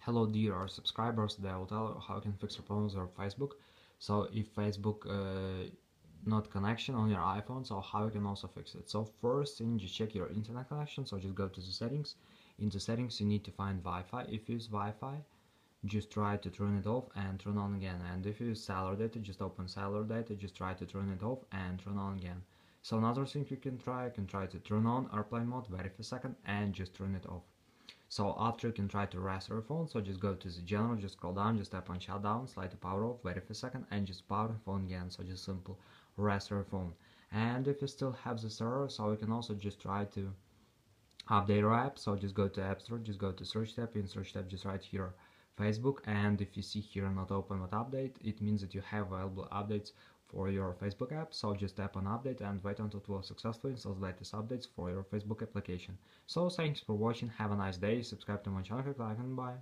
Hello dear our subscribers, today I will tell you how you can fix your problems on Facebook. So if Facebook not connection on your iPhone, so how you can also fix it. So first thing, just check your internet connection. So just go to the settings. Into settings you need to find Wi-Fi. If you use Wi-Fi, just try to turn it off and turn on again. And if you use cellular data, just open cellular data, just try to turn it off and turn on again. So another thing you can try to turn on airplane mode, wait for a second and just turn it off. So after you can try to restore your phone, so just go to the general, just scroll down, just tap on shutdown, slide to power off, wait for a second and just power the phone again. So just simple restore your phone. And if you still have this error, so you can also just try to update your app. So just go to App Store, just go to search tab, in search tab just write here Facebook, and if you see here not open with update, it means that you have available updates for your Facebook app. So just tap on update and wait until it will successfully install the latest updates for your Facebook application. So thanks for watching, have a nice day, subscribe to my channel, click like and bye.